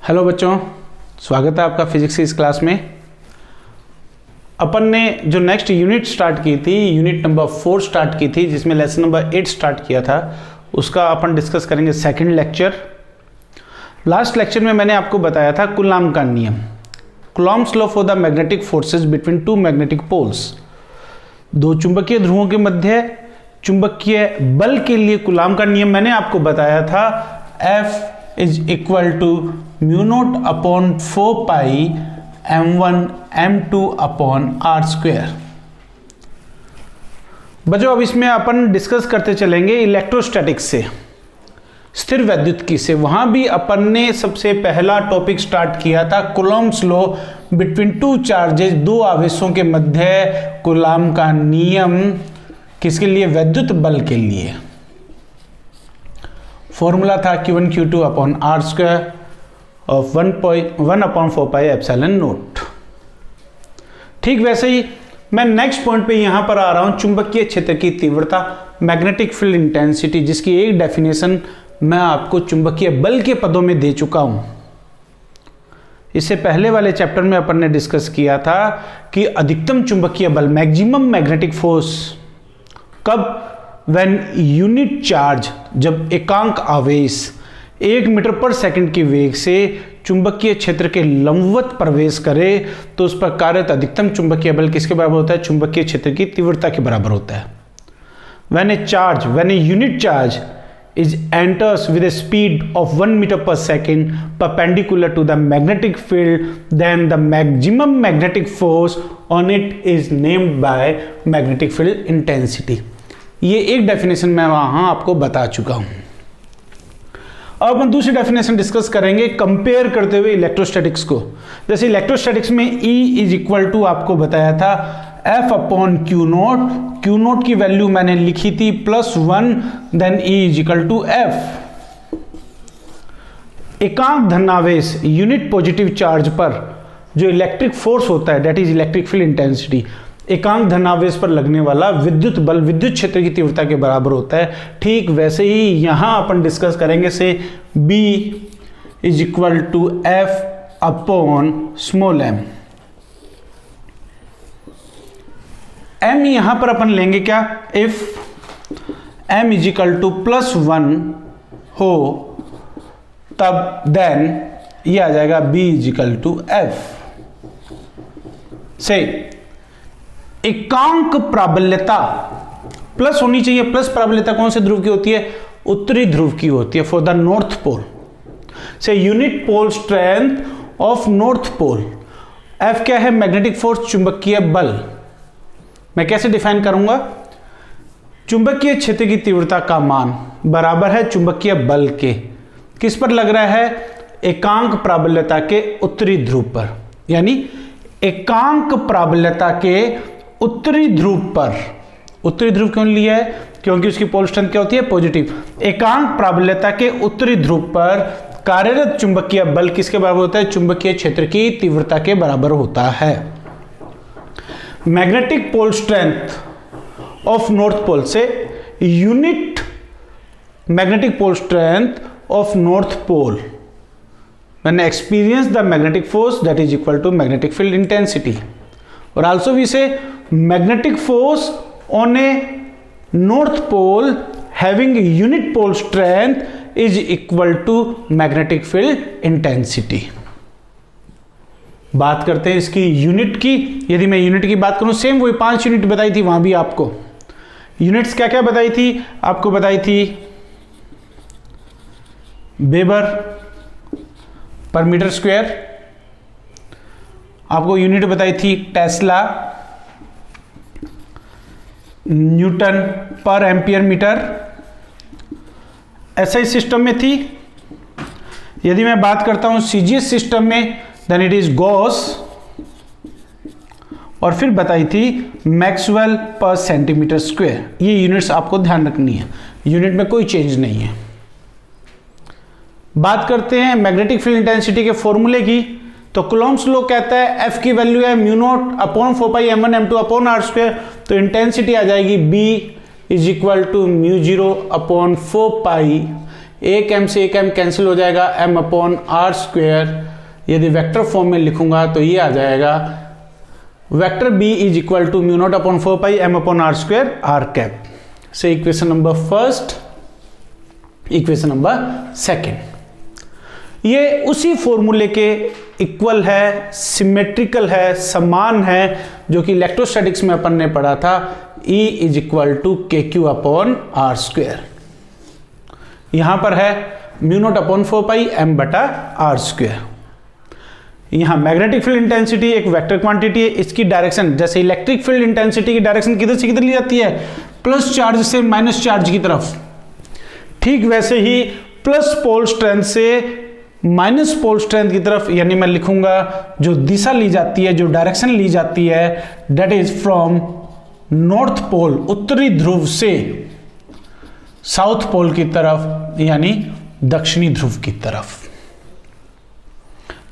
Hello बच्चों, स्वागत है आपका फिजिक्स की इस क्लास में। अपन ने जो नेक्स्ट यूनिट स्टार्ट की थी, यूनिट नंबर 4 स्टार्ट की थी, जिसमें लेसन नंबर 8 स्टार्ट किया था, उसका अपन डिस्कस करेंगे सेकंड लेक्चर। लास्ट लेक्चर में मैंने आपको बताया था कूलॉम का नियम, coulomb's law for the magnetic forces between two magnetic poles. दो चुंबकीय ध्रुवों के मध्य चुंबकीय बल के लिए कूलॉम का नियम मैंने आपको बताया था, F is equal to mu naught upon 4 pi m1 m2 upon r square. बच्चों अब इसमें अपन डिस्कस करते चलेंगे इलेक्ट्रोस्टैटिक्स से, स्थिर वैद्युतिकी से। वहां भी अपन ने सबसे पहला टॉपिक स्टार्ट किया था Coulomb's law between two charges, दो आवेशों के मध्य कूलॉम का नियम, किसके लिए? वैद्युत बल के लिए। फॉर्मूला था Q1 Q2 upon R square of 1 upon 4 pi epsilon not. ठीक वैसे ही मैं नेक्स्ट पॉइंट पे यहां पर आ रहा हूं, चुंबकीय क्षेत्र की तीव्रता, मैग्नेटिक फील्ड इंटेंसिटी, जिसकी एक डेफिनेशन मैं आपको चुंबकीय बल के पदों में दे चुका हूं। इससे पहले वाले चैप्टर में अपन ने डिस्कस किया था कि अधिकतम चुंबकीय बल, मैक्सिमम मैग्नेटिक फोर्स, कब? व्हेन यूनिट चार्ज, जब एकांक आवेश 1 मीटर पर सेकंड की वेग से चुंबकीय क्षेत्र के लंबवत प्रवेश करे तो उस पर कार्यरत अधिकतम चुंबकीय बल किसके बराबर होता है? चुंबकीय क्षेत्र की तीव्रता के बराबर होता है। When a unit charge is enters with a speed of 1 meter per second perpendicular to the magnetic field, then the maximum magnetic force on it is named by magnetic field intensity। ये एक definition मैं वहां आपको बता चुका हूं। अब हम दूसरी डेफिनेशन डिस्कस करेंगे कंपेयर करते हुए इलेक्ट्रोस्टैटिक्स को। जैसे इलेक्ट्रोस्टैटिक्स में E इज इक्वल टू आपको बताया था F upon q naught. Q naught की वैल्यू मैंने लिखी थी +1, then E is equal to F। एकांक धनावेश यूनिट पॉजिटिव चार्ज पर जो इलेक्ट्रिक फोर्स होता है, that is electric field intensity, एकांक धनावेश पर लगने वाला विद्युत बल विद्युत क्षेत्र की तीव्रता के बराबर होता है। ठीक वैसे ही यहां अपन डिस्कस करेंगे से B is equal to F upon small m। m यहां पर अपन लेंगे क्या? If m is equal to +1 हो तब देन ये आ जाएगा B is equal to F से एकांक प्राबल्यता प्लस होनी चाहिए। प्लस प्राबल्यता कौन से ध्रुव की होती है? उत्तरी ध्रुव की होती है, फॉर द नॉर्थ पोल। से unit pole strength of north pole. F क्या है? मैग्नेटिक फोर्स, चुंबकीय बल। मैं कैसे डिफाइन करूंगा? चुंबकीय क्षेत्र की तीव्रता का मान बराबर है चुंबकीय बल के, किस पर लग रहा है? एकांक प्राबल्यता के उत्तरी ध्रुव पर। यानी एकांक प्राबल्यता के उत्तरी ध्रुव पर। उत्तरी ध्रुव क्यों लिया है? क्योंकि उसकी पोल स्ट्रेंथ क्या होती है? पॉजिटिव। एकांक प्राबल्यता के उत्तरी ध्रुव पर कार्यरत चुंबकीय बल किसके बराबर होता है? चुंबकीय क्षेत्र की तीव्रता के बराबर होता है। Magnetic pole strength of north pole से unit magnetic pole strength of north pole when experience the magnetic force that is equal to magnetic field intensity, or also we say magnetic force on a north pole having a unit pole strength is equal to magnetic field intensity। बात करते हैं इसकी unit की। यदि मैं unit की बात करूं, सेम वही 5 यूनिट बताई थी वहां भी आपको। यूनिट्स क्या क्या बताई थी? आपको बताई थी वेबर पर मीटर स्क्वायर, आपको यूनिट बताई थी टेस्ला, न्यूटन पर एम्पियर मीटर, एसआई सिस्टम में थी। यदि मैं बात करता हूं सीजीएस सिस्टम में, देन इट इज गॉस, और फिर बताई थी मैक्सवेल पर सेंटीमीटर स्क्वायर। ये यूनिट्स आपको ध्यान रखनी है, यूनिट में कोई चेंज नहीं है। बात करते हैं मैग्नेटिक फील्ड इंटेंसिटी के फॉर्मूले की, तो कूलॉम्स लॉ कहता है F की वैल्यू है mu naught upon 4 pi m1 m2 upon r square, तो इंटेंसिटी आ जाएगी B is equal to mu 0 upon 4 pi एक m से एक m कैंसिल हो जाएगा, m/r²। यदि वेक्टर फॉर्म में लिखूंगा तो ये आ जाएगा vector b is equal to μ0/4 m/r², r cap. से equation number first, equation number second ये उसी फॉर्मूले के इक्वल है, सिमेट्रिकल है, समान है, जो कि इलेक्ट्रोस्टैटिक्स में अपन ने पढ़ा था, E is equal to KQ/r²। यहां पर है μ0/4 m/r²। यहां मैग्नेटिक फील्ड इंटेंसिटी एक वेक्टर क्वांटिटी है, इसकी डायरेक्शन जैसे इलेक्ट्रिक फील्ड इंटेंसिटी की डायरेक्शन किधर से किधर ली जाती है, प्लस चार्ज से माइनस चार्ज की तरफ, ठीक वैसे ही प्लस पोल स्ट्रेंथ से माइनस पोल स्ट्रेंथ की तरफ। यानी मैं लिखूंगा जो दिशा ली जाती है, जो डायरेक्शन ली जाती है, that is from north pole, उत्तरी ध्रुव से साउथ पोल की तरफ, यानी दक्षिणी ध्रुव की तरफ।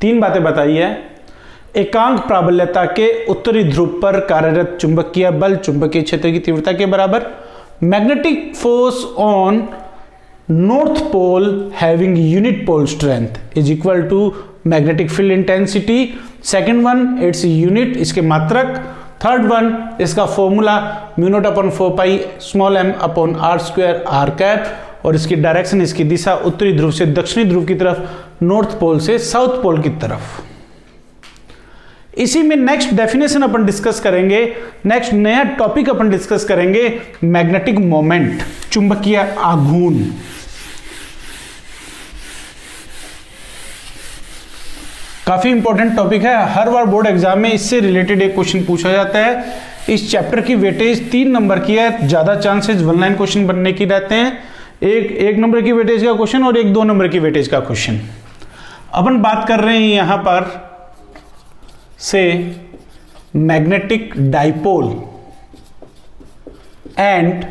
तीन बातें बताई है। एकांक प्राबल्यता के उत्तरी ध्रुव पर कार्यरत चुंबकीय बल चुंबकीय क्षेत्र की तीव्रता के बराबर। Magnetic force on north pole having unit pole strength is equal to magnetic field intensity. Second one its unit, इसके मात्रक। थर्ड वन इसका फॉर्मूला μ0/4 m/r², r कैप, और इसकी डायरेक्शन, इसकी दिशा उत्तरी ध्रुव से दक्षिणी ध्रुव की तरफ, नॉर्थ पोल से साउथ पोल की तरफ। इसी में नेक्स्ट डेफिनेशन अपन डिस्कस करेंगे, नेक्स्ट नया टॉपिक अपन डिस्कस करेंगे मैग्नेटिक मोमेंट, चुंबकीय आघूर्ण। काफी इंपॉर्टेंट टॉपिक है, हर बार बोर्ड एग्जाम में इससे रिलेटेड एक क्वेश्चन पूछा जाता है। इस चैप्टर की वेटेज 3 नंबर की है, ज्यादा चांसेस 1 लाइन क्वेश्चन बनने की रहते हैं। एक नंबर की वेटेज का क्वेश्चन और एक 2 नंबर की वेटेज का क्वेश्चन। अपन बात कर रहे हैं यहां पर से magnetic dipole and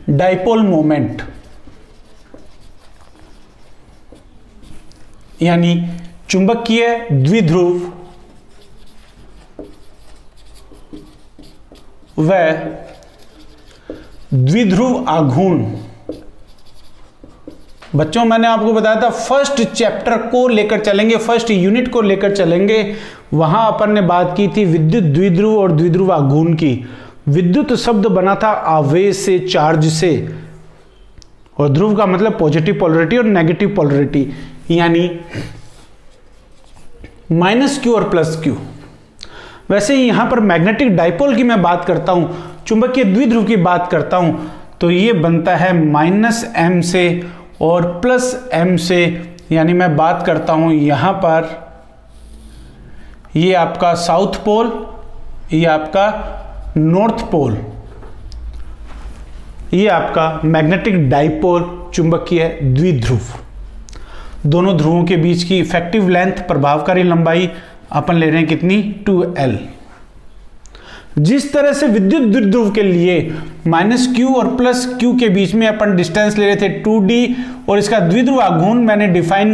dipole moment, यानी चुंबकीय द्विध्रुव व द्विध्रुव आघूर्ण। बच्चों मैंने आपको बताया था फर्स्ट चैप्टर को लेकर चलेंगे, फर्स्ट यूनिट को लेकर चलेंगे। वहां अपन ने बात की थी विद्युत द्विध्रुव और द्विध्रुव आघूर्ण की। विद्युत शब्द बना था आवेश से, चार्ज से, और ध्रुव का मतलब पॉजिटिव पोलरिटी और नेगेटिव पोलरिटी, यानी -q और +q। वैसे ही यहां पर मैग्नेटिक डाइपोल की मैं बात करता हूं, चुंबकीय द्विध्रुव की बात करता हूं, तो ये बनता है -m से और +m से। यानी मैं बात करता हूं यहां पर ये आपका साउथ पोल, ये आपका नॉर्थ पोल, ये आपका मैग्नेटिक डाइपोल, चुंबकीय द्विध्रुव। दोनों ध्रुवों के बीच की इफेक्टिव लेंथ, प्रभावकारी लंबाई अपन ले रहे हैं कितनी, 2l। जिस तरह से विद्युत द्विध्रुव के लिए -q और +q के बीच में अपन डिस्टेंस ले रहे थे 2d, और इसका द्विध्रुव आघूर्ण मैंने डिफाइन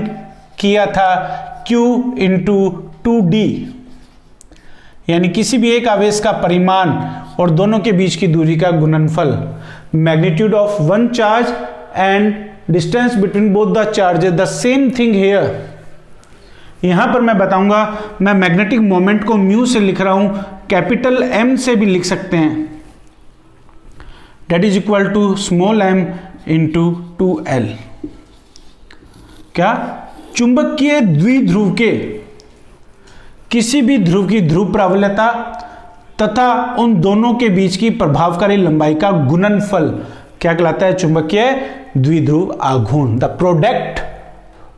किया था q × 2d, यानी किसी भी एक आवेश का परिमाण और दोनों के बीच की दूरी का गुणनफल। Magnitude of one charge and distance between both the charges, the same thing here. यहां पर मैं बताऊंगा, मैं मैग्नेटिक मोमेंट को म्यू से लिख रहा हूं, कैपिटल M से भी लिख सकते हैं, that is equal to small m × 2l। क्या, चुंबकीय द्विध्रुव के किसी भी ध्रुव की ध्रुव प्राबल्यता तथा उन दोनों के बीच की प्रभावकारी लंबाई का गुणनफल क्या कहलाता है, चुंबकीय द्विध्रुव आघूर्ण। The product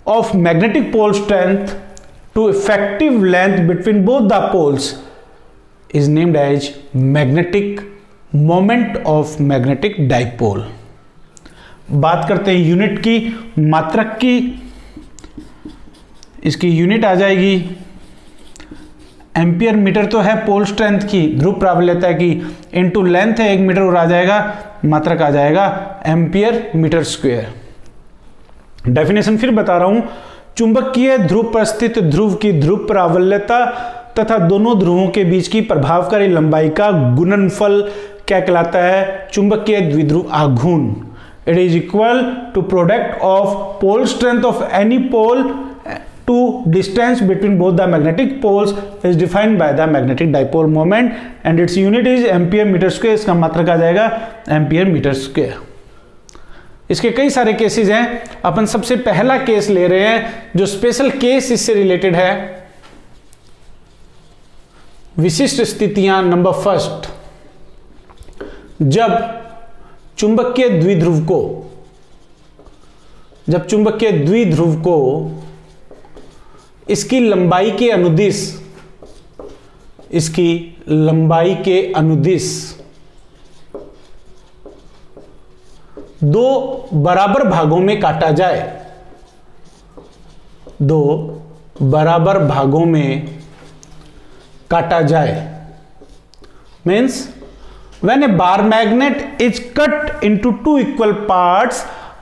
of magnetic pole strength to effective length between both the poles is named as magnetic moment of magnetic dipole. बात करते हैं यूनिट की, मात्रक की। इसकी यूनिट आ जाएगी एम्पियर मीटर तो है पोल स्ट्रेंथ की, ध्रुव प्राबल्यता की, इनटू लेंथ है 1 मीटर और आ जाएगा मात्रक आ जाएगा एम्पियर मीटर स्क्वायर। डेफिनेशन फिर बता रहा हूं, चुंबकीय ध्रुव पर स्थित ध्रुव की ध्रुव प्राबल्यता तथा दोनों ध्रुवों के बीच की प्रभावकारी लंबाई का गुणनफल क्या कहलाता है, चुंबकीय द्विध्रुव आघूर्ण। It is equal to product of pole strength of any pole to distance between both the magnetic poles is defined by the magnetic dipole moment and its unit is ampere metre square. इसका मात्रक आ जाएगा ampere metre square. इसके कई सारे cases हैं, अपन सबसे पहला case ले रहे हैं जो स्पेशल केस इससे रिलेटेड है। विशिष्ट स्थितियां नंबर फर्स्ट, जब चुंबकीय द्विध्रुव को इसकी लंबाई के अनुदिश दो बराबर भागों में काटा जाए, means when a bar magnet is cut into two equal parts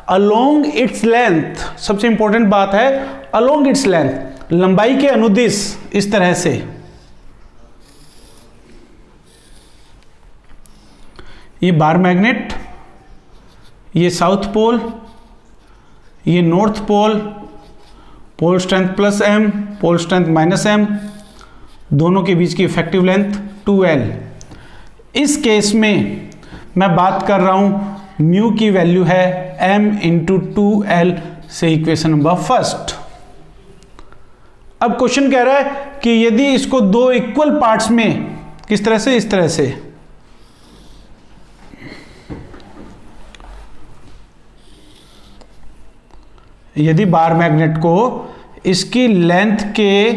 along its length, सबसे इंपॉर्टेंट बात है along its length, लंबाई के अनुदिश इस तरह से, ये बार मैग्नेट, ये साउथ पोल, ये north pole, pole strength plus m, pole strength minus m, दोनों के बीच की इफेक्टिव लेंथ 2l। इस केस में मैं बात कर रहा हूं म्यू की वैल्यू है m इंटू 2l से इक्वेशन नंबर फर्स्ट। अब क्वेश्चन कह रहा है कि यदि इसको दो इक्वल पार्ट्स में, किस तरह से, इस तरह से, यदि बार मैग्नेट को इसकी लेंथ के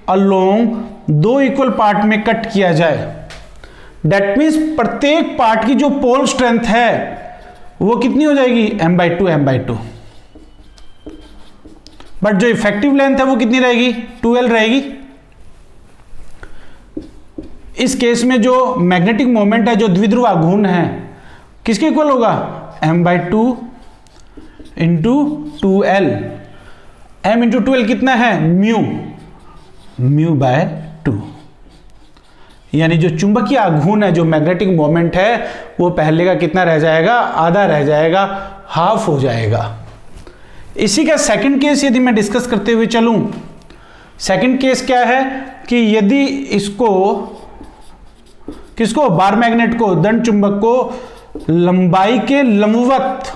अलोंग दो इक्वल पार्ट में कट किया जाए, डेट मीन्स प्रत्येक पार्ट की जो पोल स्ट्रेंथ है वो कितनी हो जाएगी, m/2 बट जो इफेक्टिव लेंथ है वो कितनी रहेगी, 2l रहेगी। इस केस में जो मैग्नेटिक मोमेंट है, जो द्विध्रुव आघूर्ण है, किसके इक्वल होगा, m/2 into 2l। m into 2l कितना है, μ/2, यानी जो चुंबकीय आघूर्ण है, जो मैग्नेटिक मोमेंट है, वो पहले का कितना रह जाएगा, आधा रह जाएगा, हाफ हो जाएगा। इसी का सेकंड केस यदि मैं डिस्कस करते हुए चलूं, सेकंड केस क्या है कि यदि किसको, बार मैग्नेट को, दंड चुंबक को लंबाई के लंबवत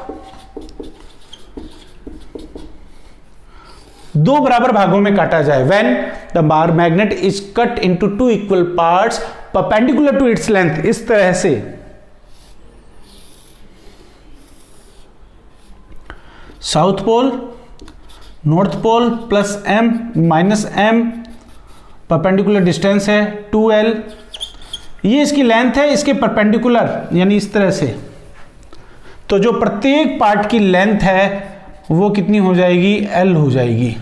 दो बराबर भागों में काटा जाए, when the bar magnet is cut into two equal parts perpendicular to its length, इस तरह से, south pole, north pole plus m minus m, perpendicular distance है 2l, ये इसकी लेंथ है, इसके परपेंडिकुलर, यानी इस तरह से, तो जो प्रत्येक पार्ट की लेंथ है वो कितनी हो जाएगी, l हो जाएगी।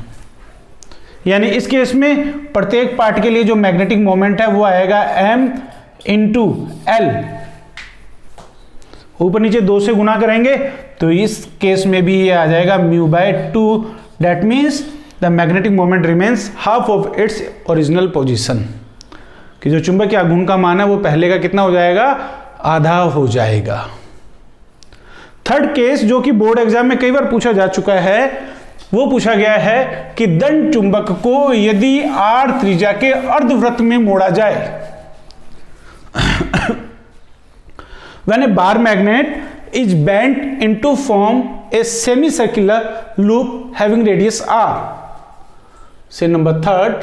यानी इस केस में प्रत्येक पार्ट के लिए जो मैग्नेटिक मोमेंट है वो आएगा m इंटू l, ऊपर नीचे 2 से गुना करेंगे तो इस केस में भी ये आ जाएगा μ/2। That means the magnetic moment remains half of its original position, कि जो चुंबकीय आघूर्ण का मान है वो पहले का कितना हो जाएगा, आधा हो जाएगा। थर्ड केस जो कि बोर्ड एग्जाम में कई बार पूछा जा चुका है, वो पूछा गया है कि दंड चुंबक को यदि r त्रिज्या के अर्धवृत्त में मोड़ा जाए, when a bar magnet is bent into form a semicircular loop having radius r। से नंबर थर्ड,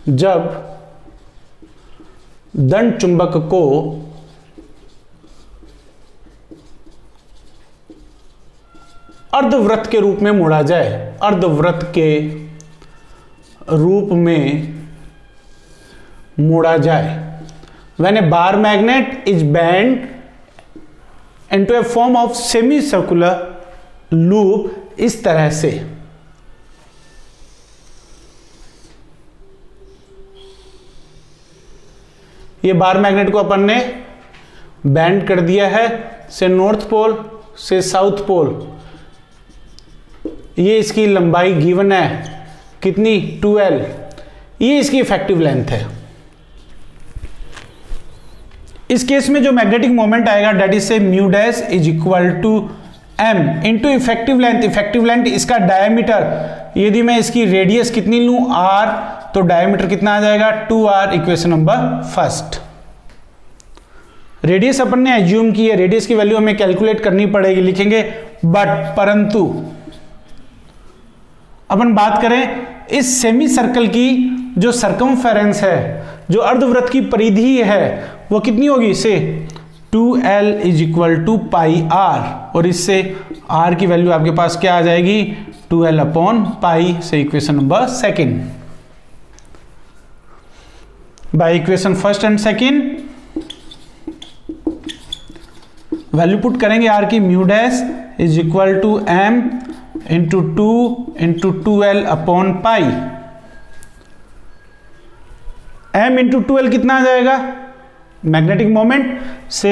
जब दंड चुंबक को अर्धवृत्त के रूप में मोड़ा जाए, अर्धवृत्त के रूप में मोड़ा जाए, when a bar magnet is bent into a form of semicircular loop, इस तरह से, ये बार मैग्नेट को अपन ने बैंड कर दिया है, से नॉर्थ पोल से साउथ पोल, ये इसकी लंबाई गिवन है कितनी, 2l, ये इसकी इफेक्टिव लेंथ है। इस केस में जो मैग्नेटिक मोमेंट आएगा डेट इज से mu dash is equal to m into effective length. Effective length इसका डायमीटर, यदि मैं इसकी रेडियस कितनी लूं r, तो डायमीटर कितना आ जाएगा 2r। Equation number first. Radius अपन ने एज्यूम की है, रेडियस की वैल्यू हमें कैलकुलेट करनी पड़ेगी, लिखेंगे परंतु अपन बात करें इस सेमी सर्कल की जो सरकमफेरेंस है, जो अर्धवृत्त की परिधि है, वो कितनी होगी, से 2l is equal to pi r, और इससे r की वैल्यू आपके पास क्या आ जाएगी 2l अपॉन पाई से equation number second. By equation first and second value put करेंगे r की, mu dash is equal to m into 2 into 2l upon pi. m into 2l कितना आ जाएगा, मैग्नेटिक मोमेंट, से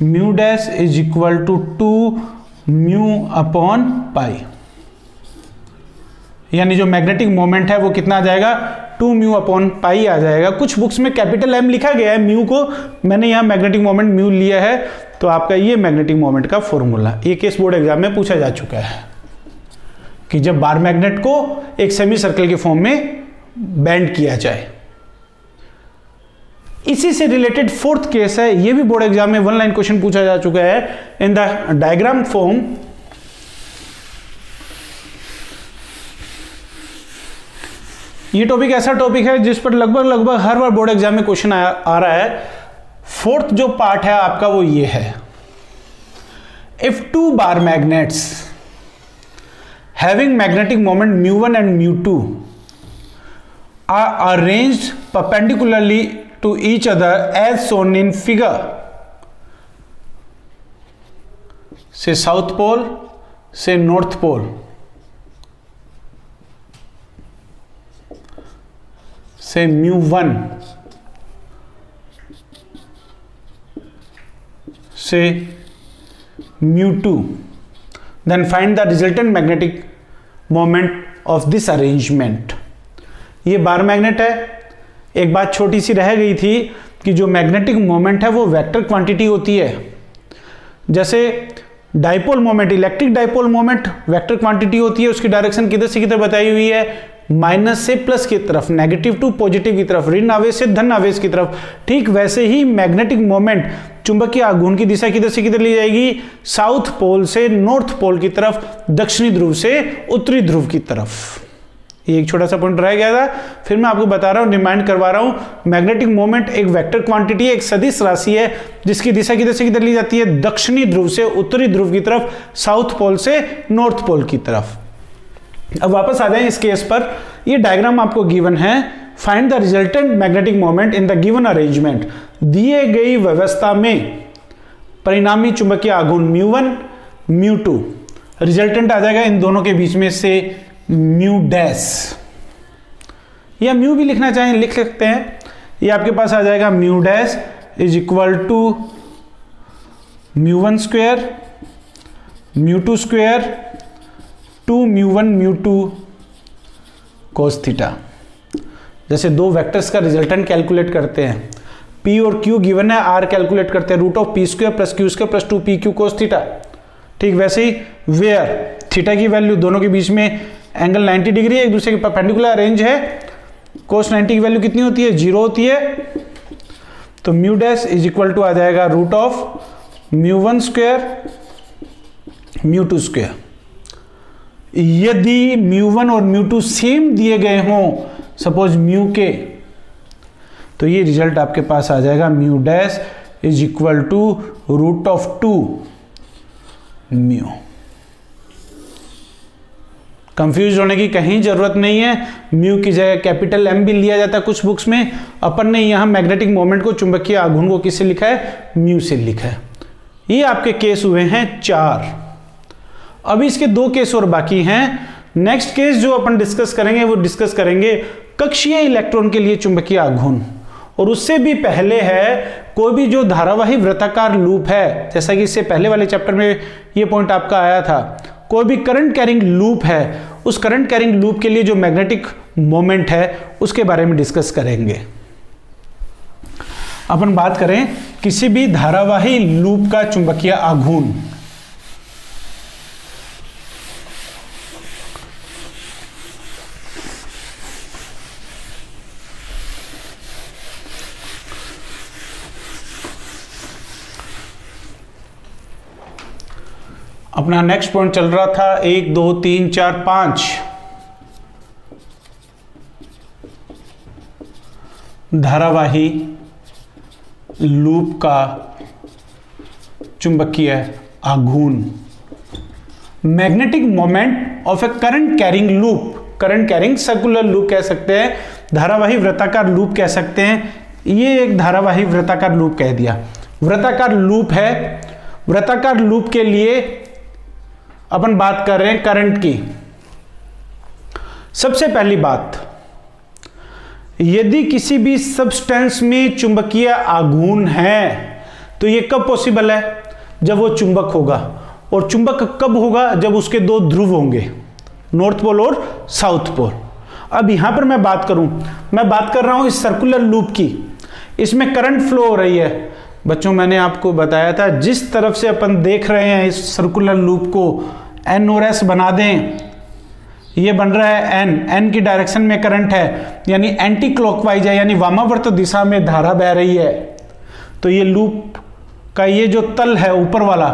mu dash is equal to 2 mu upon pi, यानी जो magnetic moment है वो कितना आ जाएगा 2 म्यू अपॉन पाई आ जाएगा। कुछ बुक्स में कैपिटल M लिखा गया है, म्यू को मैंने यहाँ मैग्नेटिक मोमेंट म्यू लिया है, तो आपका ये मैग्नेटिक मोमेंट का फॉर्मूला, ये केस बोर्ड एग्जाम में पूछा जा चुका है कि जब बार मैग्नेट को एक सेमी सर्कल के फॉर्म में बेंड किया जाए। इसी से रिलेटेड फोर्थ केस है, ये भी बोर्ड एग्जाम में 1 लाइन क्वेश्चन पूछा जा चुका है इन द डायग्राम फॉर्म। ये टॉपिक ऐसा टॉपिक है जिस पर लगभग हर बार बोर्ड एग्जाम में क्वेश्चन आ रहा है। फोर्थ जो पार्ट है आपका वो ये है, if two bar magnets having magnetic moment mu1 and mu2 are arranged perpendicularly to each other as shown in figure, say south pole, say north pole, say mu1, say mu2, then find the resultant magnetic moment of this arrangement. ये bar magnet है। एक बात छोटी सी रह गई थी कि जो मैग्नेटिक मोमेंट है वो वेक्टर क्वांटिटी होती है। जैसे dipole moment, electric dipole moment vector quantity होती है, उसकी डायरेक्शन किधर से किधर बताई हुई है, माइनस से प्लस की तरफ, नेगेटिव टू पॉजिटिव की तरफ, ऋण आवेश से धन आवेश की तरफ। ठीक वैसे ही मैग्नेटिक मोमेंट, चुंबकीय आघूर्ण की दिशा किधर से किधर ली जाएगी, साउथ पोल से नॉर्थ पोल की तरफ, दक्षिणी ध्रुव से उत्तरी ध्रुव की तरफ। ये एक छोटा सा पॉइंट रह गया था, फिर मैं आपको बता रहा हूं, रिमाइंड करवा रहा हूं। मैग्नेटिक मोमेंट एक वेक्टर क्वांटिटी है, एक सदिश राशि है, जिसकी दिशा किधर से किधर ली जाती है, दक्षिणी ध्रुव से उत्तरी ध्रुव की तरफ, साउथ पोल से नॉर्थ पोल की तरफ। अब वापस आ जाएं इस केस पर। ये डायग्राम आपको गिवन है, find the resultant magnetic moment in the given arrangement. दिए गई व्यवस्था में परिणामी चुंबकीय आघूर्ण mu1 mu2, रिजल्टेंट आ जाएगा इन दोनों के बीच में से म्यू डैश, या म्यू भी लिखना चाहें लिख सकते हैं। ये आपके पास आ जाएगा mu dash is equal to mu1 square mu2 square 2 mu1 mu2 cos theta. जैसे दो वेक्टर्स का रिजल्टेंट कैलकुलेट करते हैं, P और Q गिवन है, R कैलकुलेट करते हैं, root of P square plus Q square plus 2PQ cos theta. ठीक वैसे ही वेयर थीटा की वैल्यू, दोनों के बीच में एंगल 90 डिग्री है, एक दूसरे के परपेंडिकुलर रेंज है, cos 90 की वैल्यू कितनी होती है, 0 होती है, तो mu dash is equal to आ जाएगा root of mu1 square mu2 square. यदि mu1 और mu2 सेम दिए गए हों, सपोज म्यू के, तो ये रिजल्ट आपके पास आ जाएगा mu dash is equal to root of 2 mu. Confuse होने की कहीं जरूरत नहीं है, म्यू की जगह कैपिटल M भी लिया जाता है कुछ बुक्स में। अपन ने यहां मैग्नेटिक मोमेंट को, चुंबकीय आघूर्ण को किससे लिखा है, म्यू से लिखा है। ये आपके केस हुए हैं 4। अभी इसके 2 केस और बाकी हैं। नेक्स्ट केस जो अपन डिस्कस करेंगे वो डिस्कस करेंगे कक्षीय इलेक्ट्रॉन के लिए चुंबकीय आघूर्ण, और उससे भी पहले है कोई भी जो धारावाही वृत्ताकार लूप है, जैसा कि इससे पहले वाले चैप्टर में ये पॉइंट आपका आया था, कोई भी करंट कैरिंग लूप है, उस करंट कैरिंग लूप के लिए जो मैग्नेटिक मोमेंट है उसके बारे में डिस्कस करेंगे। अपन बात करें किसी भी धारावाही लूप का चुंबकीय आघूर्ण, अपना नेक्स्ट पॉइंट चल रहा था 1 2 3 4 5 धारावाही लूप का चुंबकीय आघूर्ण, magnetic moment of a current carrying loop, current carrying circular loop कह सकते हैं, धारावाही वृत्ताकार लूप कह सकते हैं। ये एक धारावाही वृत्ताकार लूप कह दिया, वृत्ताकार लूप है। वृत्ताकार लूप के लिए अपन बात कर रहे हैं करंट की। सबसे पहली बात, यदि किसी भी सब्सटेंस में चुंबकीय आघूर्ण है तो यह कब पॉसिबल है? जब वो चुंबक होगा। और चुंबक कब होगा? जब उसके दो ध्रुव होंगे, नॉर्थ पोल और साउथ पोल। अब यहां पर मैं बात कर रहा हूं इस सर्कुलर लूप की, इसमें करंट फ्लो हो रही है। बच्चों मैंने आपको बताया था जिस तरफ से अपन देख रहे हैं इस सर्कुलर लूप को एन और एस बना दें, ये बन रहा है एन की डायरेक्शन में करंट है, यानी एंटी क्लॉकवाइज है, यानी वामावर्त दिशा में धारा बह रही है। तो ये लूप का ये जो तल है ऊपर वाला,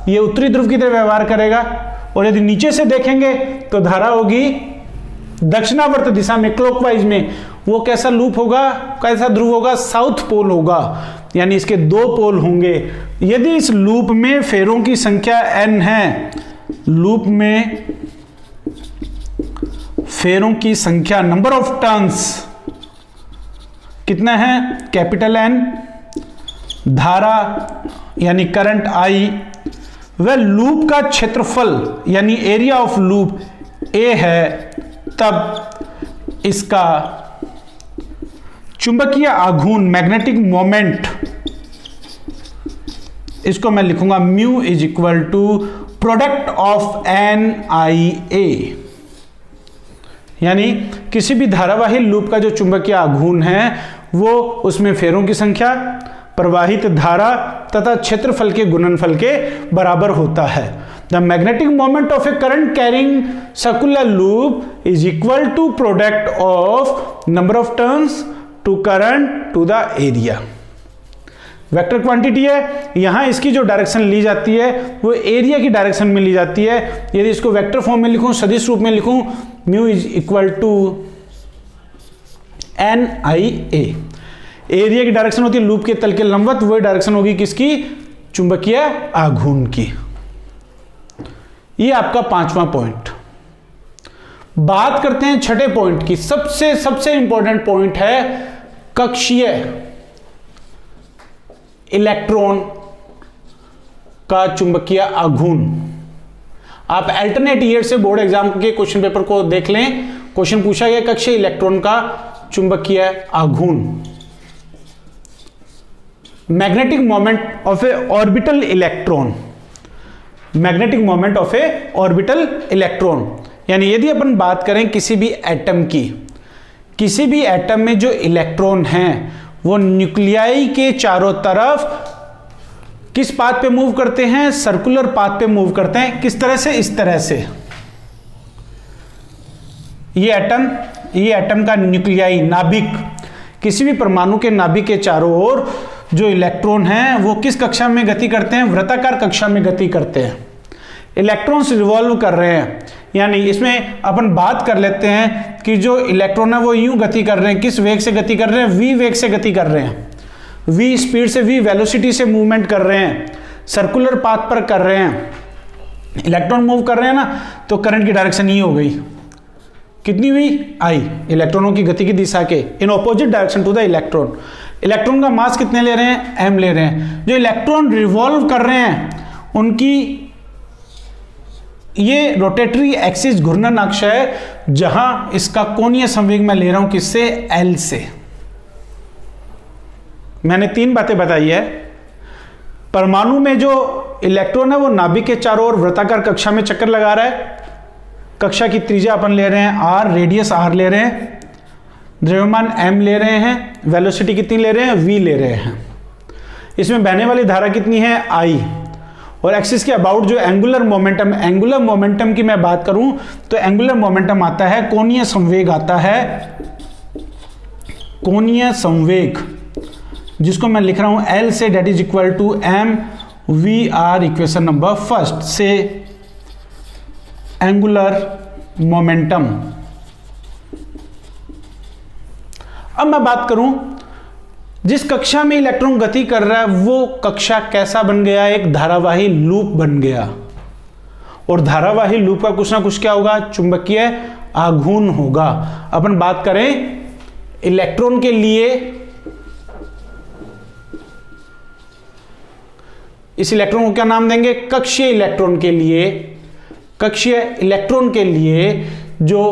ये उत्तरी ध्रुव की तरफ व्यवहार करेगा, और यदि नीचे से देखेंगे तो धारा होगी दक्षिणावर्त दिशा में, क्लॉकवाइज में। वो कैसा लूप होगा, कैसा ध्रुव होगा? साउथ पोल होगा, यानी इसके दो पोल होंगे। यदि इस लूप में फेरों की संख्या n है, लूप में फेरों की संख्या, नंबर ऑफ टर्न्स कितना है? कैपिटल N, धारा यानी करंट I, वह लूप का क्षेत्रफल यानी एरिया ऑफ लूप A है, तब इसका चुंबकीय आघूर्ण मैग्नेटिक मोमेंट, इसको मैं लिखूंगा mu is equal to product of NIA। यानी किसी भी धारावाही लूप का जो चुंबकीय आघूर्ण है वो उसमें फेरों की संख्या, प्रवाहित धारा तथा क्षेत्रफल के गुणनफल के बराबर होता है। The magnetic moment of a current carrying circular loop is equal to product of number of turns to current to the area. Vector quantity है, यहां इसकी जो डायरेक्शन ली जाती है वो एरिया की डायरेक्शन में ली जाती है। यदि इसको वेक्टर फॉर्म में लिखूं, सदिश रूप में लिखूं, mu is equal to NIA। Area की डायरेक्शन होती है लूप के तल के लंबवत, वही डायरेक्शन होगी किसकी? चुंबकीय आघूर्ण की। ये आपका 5वां पॉइंट। बात करते हैं छठे पॉइंट की। सबसे इंपॉर्टेंट पॉइंट है कक्षीय इलेक्ट्रॉन का चुंबकीय आघूर्ण। आप अल्टरनेट ईयर से बोर्ड एग्जाम के क्वेश्चन पेपर को देख लें, क्वेश्चन पूछा गया कक्षीय इलेक्ट्रॉन का चुंबकीय आघूर्ण। Magnetic moment of A orbital electron, magnetic moment of A orbital electron, यानी यदि अपन बात करें किसी भी एटम की, किसी भी एटम में जो इलेक्ट्रॉन हैं वो न्यूक्लियाई के चारों तरफ किस पाथ पे मूव करते हैं? सर्कुलर पाथ पे मूव करते हैं। किस तरह से? इस तरह से। ये एटम का न्यूक्लियाई नाभिक, किसी भी परमाणु के नाभिक के चारों ओर जो इलेक्ट्रॉन हैं वो किस कक्षा में गति करते हैं? वृत्ताकार कक्षा में गति करते हैं। इलेक्ट्रॉन्स रिवॉल्व कर रहे हैं, यानी इसमें अपन बात कर लेते हैं कि जो इलेक्ट्रॉन है वो यूं गति कर रहे हैं। किस वेग से गति कर रहे हैं? v वेग से गति कर रहे हैं। v स्पीड से, v वेलोसिटी से मूवमेंट कर रहे हैं, सर्कुलर पाथ पर कर रहे हैं। इलेक्ट्रॉन मूव कर रहे हैं ना, तो करंट की डायरेक्शन ये हो गई, कितनी हुई? I, इलेक्ट्रॉनों की गति की दिशा के in opposite direction to the electron. Electron का मास कितने ले रहे हैं? m ले रहे हैं। जो इलेक्ट्रॉन रिवॉल्व कर रहे हैं उनकी ये रोटेटरी एक्सिस घूर्णन अक्ष है, जहां इसका कोणीय संवेग मैं ले रहा हूं किससे? L से। मैंने 3 बातें बताई है। परमाणु में जो इलेक्ट्रॉन है वो नाभिक के चारों ओर वृत्ताकार कक्षा में चक्कर लगा रहा है। कक्षा की त्रिज्या अपन ले रहे हैं r, रेडियस r ले रहे हैं, द्रव्यमान m ले रहे हैं, वेलोसिटी कितनी ले रहे हैं? v ले रहे हैं। इसमें बहने वाली धारा कितनी है, I। और एक्सिस के अबाउट जो एंगुलर मोमेंटम की मैं बात करूं तो एंगुलर मोमेंटम आता है, कोणीय संवेग आता है, कोणीय संवेग, जिसको मैं लिख रहा हूं L से, that is equal to mvr, equation number first से एंगुलर मोमेंटम। अब मैं बात करूं जिस कक्षा में इलेक्ट्रॉन गति कर रहा है वो कक्षा कैसा बन गया, एक धारावाही लूप बन गया। और धारावाही लूप का कुछ ना कुछ क्या होगा, चुंबकीय आघूर्ण होगा। अपन बात करें इलेक्ट्रॉन के लिए, इस इलेक्ट्रॉन को क्या नाम देंगे, कक्षीय इलेक्ट्रॉन के लिए, कक्षीय इलेक्ट्रॉन के लिए जो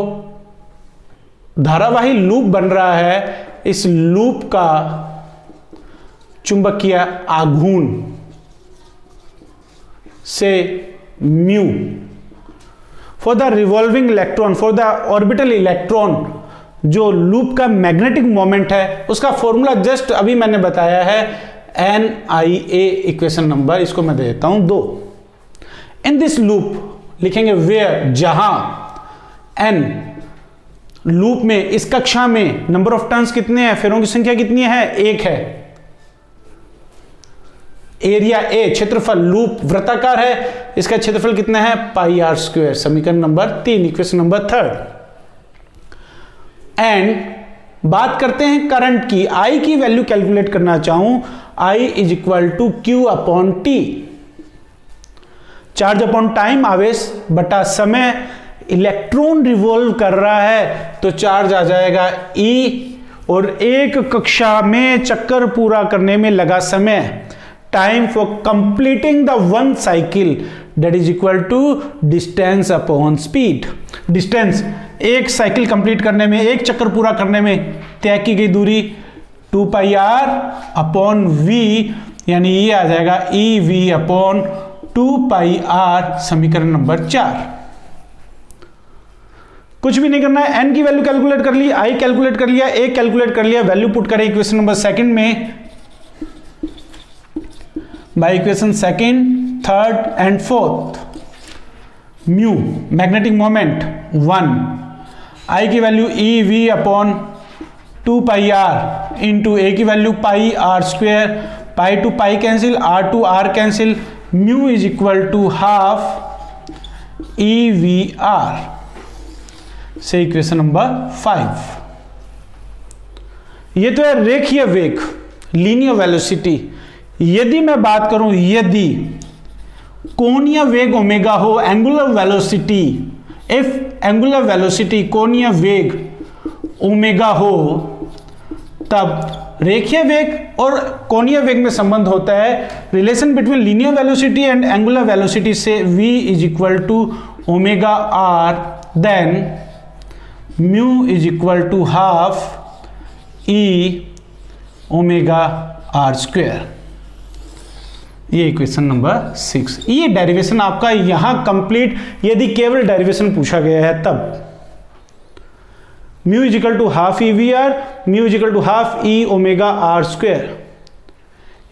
धारावाही लूप बन रहा है, इस लूप का चुंबकीय आघूर्ण से mu. For the revolving electron, for the orbital electron, जो लूप का मैग्नेटिक मोमेंट है उसका फॉर्मूला जस्ट अभी मैंने बताया है, NIA, इक्वेशन नंबर इसको मैं दे देता हूं 2। इन दिस लूप लिखेंगे वेयर, जहां n लूप में, इस कक्षा में नंबर ऑफ टर्न्स कितने हैं, फेरों की संख्या कितनी है, 1 है। एरिया A, क्षेत्रफल, लूप वृत्ताकार है, इसका क्षेत्रफल कितना है, πr², समीकरण नंबर 3, इक्वेशन नंबर 3। एंड बात करते हैं करंट की, I की वैल्यू कैलकुलेट करना चाहूं, I is equal to Q upon T, charge upon time, आवेश बटा समय। इलेक्ट्रॉन रिवॉल्व कर रहा है तो चार्ज आ जाएगा E, और एक कक्षा में चक्कर पूरा करने में लगा समय, time for completing the one cycle, that is equal to distance upon speed. Distance, एक साइकिल कंप्लीट करने में, एक चक्कर पूरा करने में तय की गई दूरी 2πr अपॉन v, यानी ये आ जाएगा EV अपॉन 2πr, समीकरण नंबर 4। कुछ भी नहीं करना है, n की वैल्यू कैलकुलेट कर ली, I कैलकुलेट कर लिया, A कैलकुलेट कर लिया, वैल्यू पुट करें इक्वेशन नंबर 2 में, बाय इक्वेशन 2nd, 3rd एंड 4th। Mu magnetic moment 1, I की value EV upon 2πr into A की value πr², pi to pi cancel, r to r cancel, mu is equal to half EVR से equation number 5। ये तो है रेखीय वेग, linear velocity. यदि मैं बात करूं, यदि कोणीय वेग ओमेगा हो, angular velocity, if angular velocity, कोणीय वेग ओमेगा हो, तब रेखीय वेग और कोणीय वेग में संबंध होता है, relation between linear velocity and angular velocity से v is equal to omega r, then mu is equal to half E omega r²। ये इक्वेशन नंबर 6। ये डेरिवेशन आपका यहां कंप्लीट, यदि केवल डेरिवेशन पूछा गया है तब। Mu is equal to half EVR, mu is equal to half E omega r²।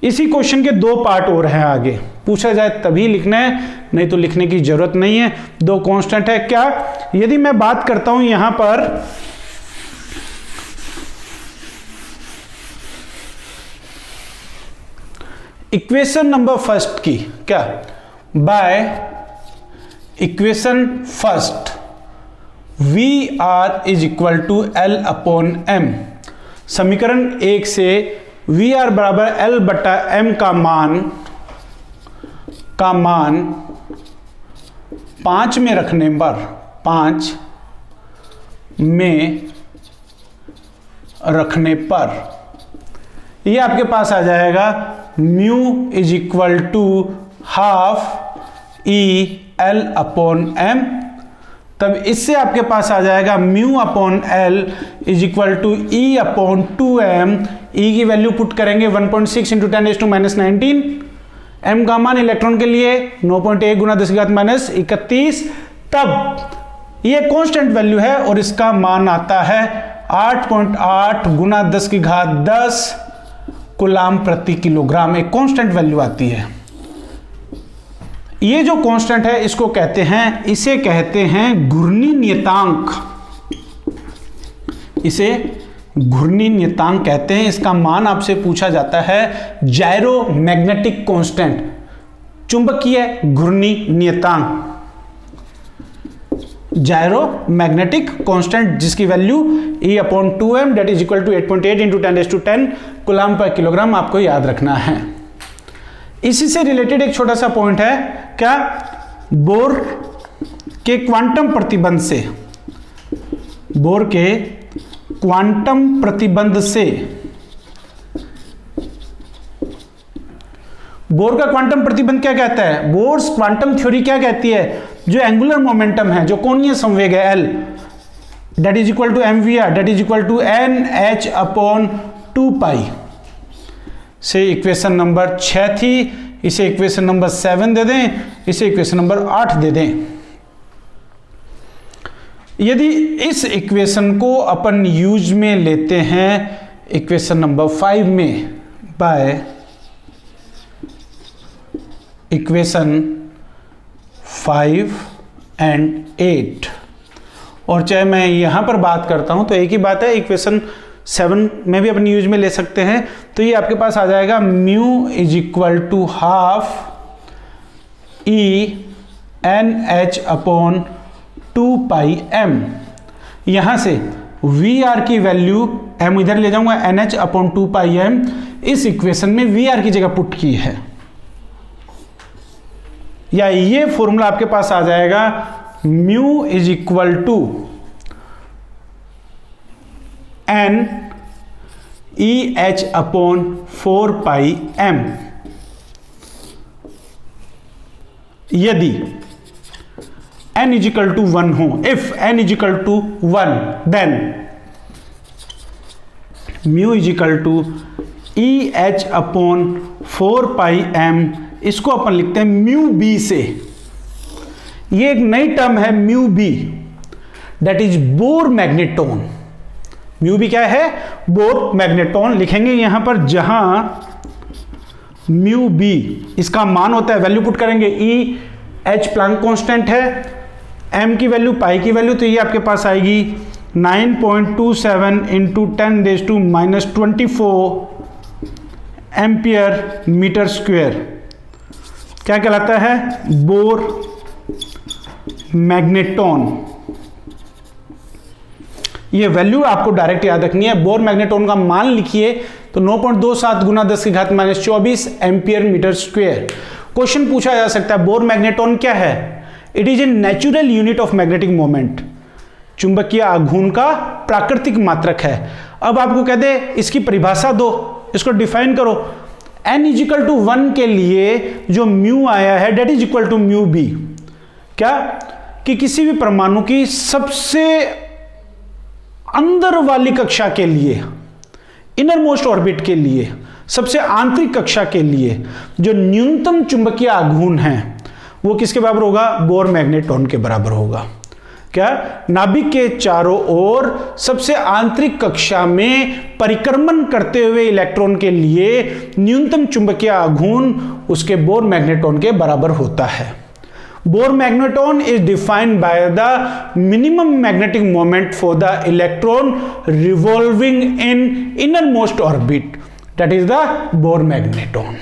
इसी क्वेश्चन के 2 पार्ट और हैं, आगे पूछा जाए तभी लिखना है, नहीं तो लिखने की जरूरत नहीं है। 2 कांस्टेंट है क्या, यदि मैं बात करता हूं यहां पर इक्वेशन नंबर फर्स्ट की, क्या, by equation first VR is equal to L upon M, समीकरण 1 से VR बराबर L बटा M का मान 5 में रखने पर, 5 में रखने पर ये आपके पास आ जाएगा mu is equal to half EL upon M। तब इससे आपके पास आ जाएगा mu upon L is equal to E upon 2M। E की वैल्यू पुट करेंगे 1.6 इंटू 10⁻⁹, M का मान इलेक्ट्रॉन के लिए 9.1 गुना 10⁻31। तब ये कांस्टेंट वैल्यू है और इसका मान आता है 8.8 गुना 10⁻10 कूलाम प्रति किलोग्राम, एक कांस्टेंट वैल्यू आती है। ये जो कांस्टेंट है इसको कहते हैं, इसे कहते हैं घूर्णी नियतांक, इसे घूर्णी नियतांक कहते हैं। इसका मान आपसे पूछा जाता है जायरो मैग्नेटिक कांस्टेंट, चुंबकीय घूर्णी नियतांक, जायरो मैग्नेटिक कांस्टेंट, जिसकी value E/2m that is equal to 8.8 into 10⁻10 coulomb पर किलोग्राम आपको याद रखना है। इसी से रिलेटेड एक छोटा सा पॉइंट है, क्या बोर के क्वांटम प्रतिबंध से, बोर के क्वांटम प्रतिबंध से, बोर का क्वांटम प्रतिबंध क्या कहता है, बोर्स क्वांटम थ्योरी क्या कहती है, जो एंगुलर मोमेंटम है, जो कोणीय संवेग है L that is equal to mvr that is equal to nh/2π, से इक्वेशन नंबर 6 थी, इसे इक्वेशन नंबर 7 दे दें, इसे इक्वेशन नंबर 8 दे दें। यदि इस इक्वेशन को अपन यूज में लेते हैं इक्वेशन नंबर 5 में बाय इक्वेशन 5 एंड 8, और चाहे मैं यहां पर बात करता हूं तो एक ही बात है, इक्वेशन 7 में भी अपन यूज में ले सकते हैं। तो ये आपके पास आ जाएगा mu is equal to half ENH/2πm। यहां से VR की वैल्यू m इधर ले जाऊंगा, NH/2πm इस इक्वेशन में VR की जगह पुट की है, या ये फॉर्मूला आपके पास आ जाएगा mu is equal to n EH/4πm। यदि n इज इक्वल टू 1 हो, if n is equal to 1 then mu is equal to EH/4πm, इसको अपन लिखते हैं म्यू बी से। ये एक नई टर्म है mu B that is Bohr magneton. Mu B क्या है, बोर मैग्नेटोन लिखेंगे यहां पर, जहां म्यू बी इसका मान होता है, वैल्यू पुट करेंगे, EH प्लैंक कांस्टेंट है, m की वैल्यू, पाई की वैल्यू, तो ये आपके पास आएगी 9.27 इंटू 10⁻24 एम्पियर मीटर स्क्वायर। क्या कहलाता है, बोर मैग्नेटोन। ये वैल्यू आपको डायरेक्ट याद रखनी है। बोर मैग्नेटोन का मान लिखिए तो 9.27 गुना 10⁻24 एम्पियर मीटर स्क्वायर। क्वेश्चन पूछा जा सकता है बोर मैग्नेटोन क्या है, it is a natural unit of magnetic moment, चुंबकीय आघूर्ण का प्राकृतिक मात्रक है। अब आपको कह दे इसकी परिभाषा दो, इसको डिफाइन करो। n इज इक्वल टू 1 के लिए जो म्यू आया है that is equal to mu B, क्या कि किसी भी परमाणु की सबसे अंदर वाली कक्षा के लिए, इनर मोस्ट ऑर्बिट के लिए, सबसे आंतरिक कक्षा के लिए जो न्यूनतम चुंबकीय आघूर्ण है वो किसके बराबर होगा, बोर मैग्नेटोन के बराबर होगा। क्या, नाभिक के चारों ओर सबसे आंतरिक कक्षा में परिक्रमण करते हुए इलेक्ट्रॉन के लिए न्यूनतम चुंबकीय आघूर्ण उसके बोर मैग्नेटोन के बराबर होता है। Bohr magneton is defined by the minimum magnetic moment for the electron revolving in innermost orbit, that is the Bohr magneton.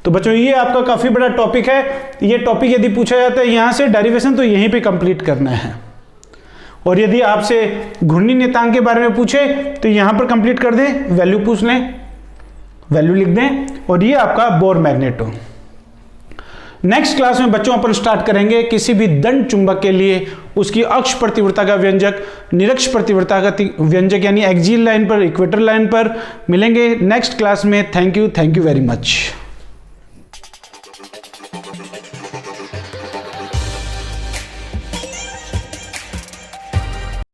तो बच्चों ये आपका काफी बड़ा टॉपिक है। ये टॉपिक यदि पूछा जाता है यहां से डेरिवेशन तो यहीं पे कंप्लीट करना है, और यदि आपसे घूर्णी नियतांक के बारे में पूछे तो यहां पर कंप्लीट कर दें, वैल्यू पूछ लें, वैल्यू लिख दें, और ये आपका बोर मैग्नेटोन। नेक्स्ट क्लास में बच्चों अपन स्टार्ट करेंगे किसी भी दंड चुंबक के लिए उसकी अक्ष प्रतिवर्ता का व्यंजक, निरक्ष प्रतिवर्ता का व्यंजक, यानी एक्सियल लाइन पर, इक्वेटर लाइन पर मिलेंगे नेक्स्ट क्लास में। Thank you very much.